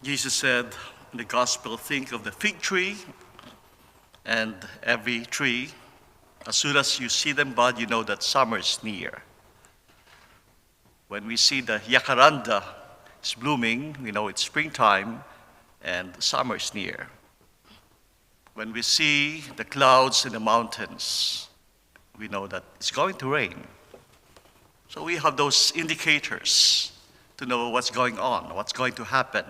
Jesus said in the gospel, think of the fig tree and every tree. As soon as you see them bud, you know that summer is near. When we see the jacaranda is blooming, we know it's springtime and summer is near. When we see the clouds in the mountains, we know that it's going to rain. So we have those indicators to know what's going on, what's going to happen.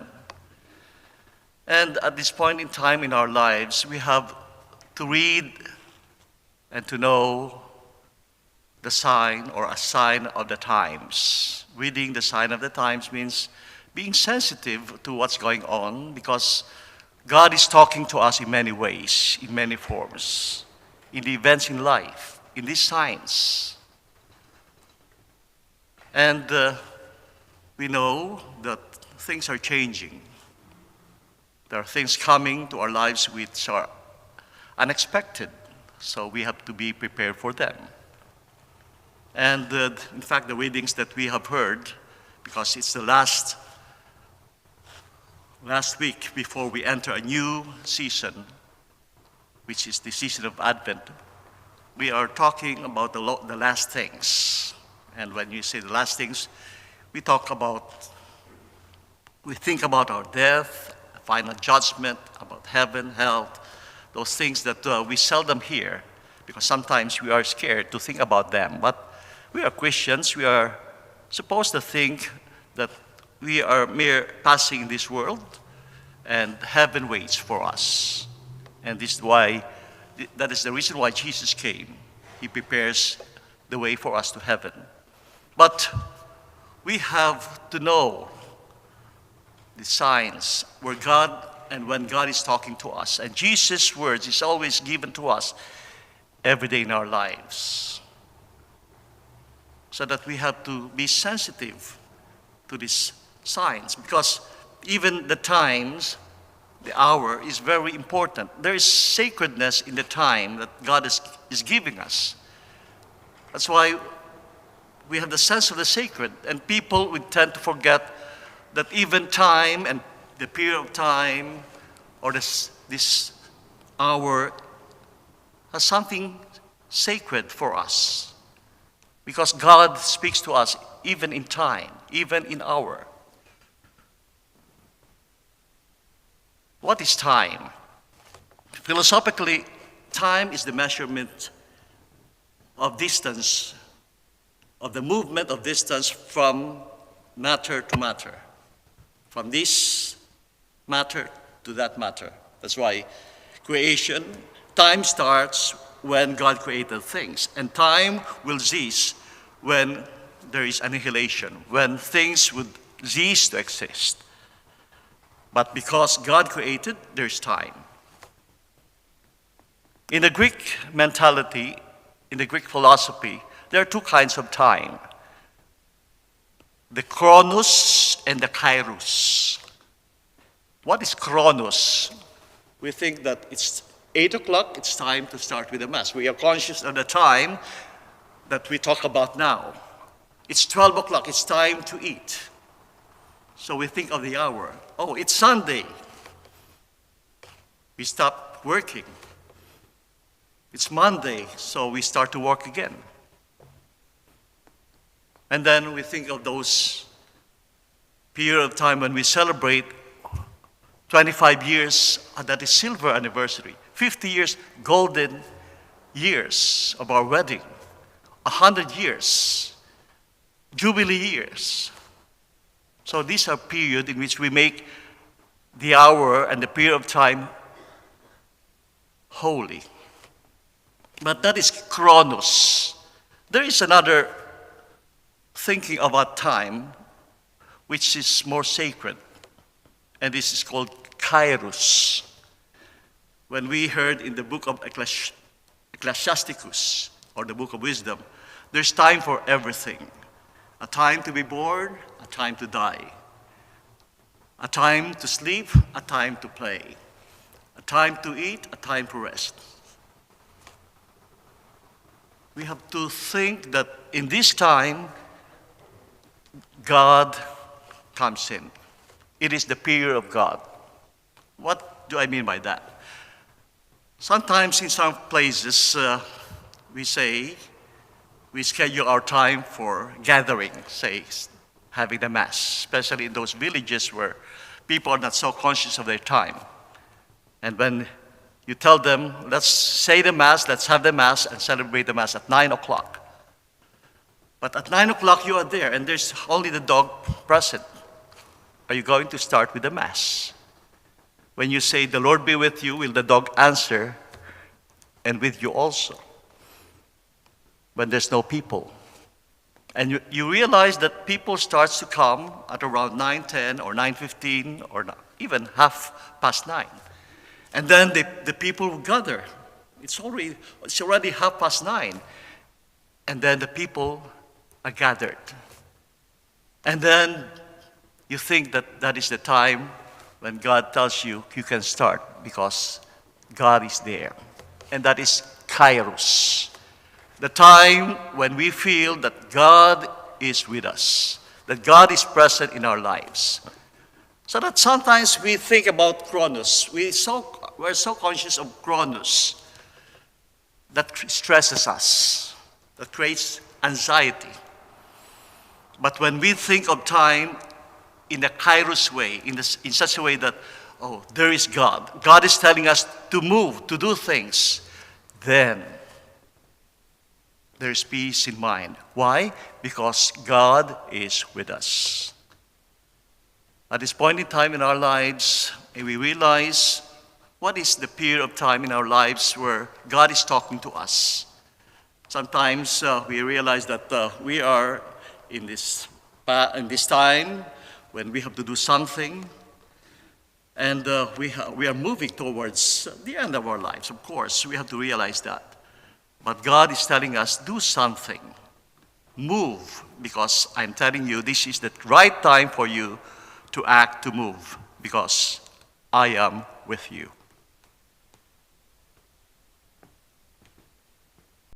And at this point in time in our lives, we have to read and to know the sign or a sign of the times. Reading the sign of the times means being sensitive to what's going on, because God is talking to us in many ways, in many forms, in the events in life, in these signs. And we know that things are changing. There are things coming to our lives which are unexpected, so we have to be prepared for them. And in fact, the readings that we have heard, because it's the last week before we enter a new season, which is the season of Advent, we are talking about the last things. And when you say the last things, we think about our death, final judgment, about heaven, hell, those things that we seldom hear, because sometimes we are scared to think about them. But we are Christians. We are supposed to think that we are mere passing in this world, and heaven waits for us. And that is the reason why Jesus came. He prepares the way for us to heaven. But we have to know the signs where God and when God is talking to us. And Jesus' words is always given to us every day in our lives, so that we have to be sensitive to these signs, because even the times, the hour is very important. There is sacredness in the time that God is giving us. That's why we have the sense of the sacred, and people would tend to forget that even time and the period of time or this hour has something sacred for us, because God speaks to us even in time, even in hour. What is time? Philosophically, time is the measurement of distance, of the movement of distance from matter to matter, from this matter to that matter. That's why time starts when God created things, and time will cease when there is annihilation, when things would cease to exist. But because God created, there's time. In the Greek mentality, in the Greek philosophy, there are two kinds of time: the chronos and the kairos. What is chronos? We think that it's 8 o'clock, it's time to start with the Mass. We are conscious of the time that we talk about now. It's 12 o'clock, it's time to eat. So we think of the hour. Oh, it's Sunday. We stop working. It's Monday, so we start to work again. And then we think of those period of time when we celebrate 25 years, that is silver anniversary, 50 years, golden years of our wedding, 100 years, jubilee years. So these are periods in which we make the hour and the period of time holy. But that is chronos. There is another thinking about time which is more sacred, and this is called kairos. When we heard in the book of Ecclesiasticus, or the book of wisdom, there's time for everything. A time to be born, a time to die. A time to sleep, a time to play. A time to eat, a time to rest. We have to think that in this time, God comes in. It is the period of God. What do I mean by that? Sometimes in some places, we schedule our time for gathering, say, having the Mass, especially in those villages where people are not so conscious of their time. And when you tell them, let's say the Mass, let's have the Mass and celebrate the Mass at 9 o'clock. But at 9 o'clock you are there and there's only the dog present. Are you going to start with the Mass? When you say, the Lord be with you, will the dog answer, and with you also? When there's no people. And you realize that people starts to come at around 9:10 or 9:15 or even 9:30. And then the people will gather. It's already 9:30. And then the people are gathered. And then you think that that is the time when God tells you you can start because God is there. And that is Kairos. The time when we feel that God is with us, that God is present in our lives. So that sometimes we think about Chronos. We're so conscious of Chronos that stresses us, that creates anxiety. But when we think of time in the Kairos way, in such a way that, oh, there is God. God is telling us to move, to do things. Then there is peace in mind. Why? Because God is with us. At this point in time in our lives, we realize what is the period of time in our lives where God is talking to us. Sometimes we realize that we are in this time when we have to do something, and we are moving towards the end of our lives. Of course, we have to realize that. But God is telling us, do something. Move, because I'm telling you, this is the right time for you to act, to move, because I am with you.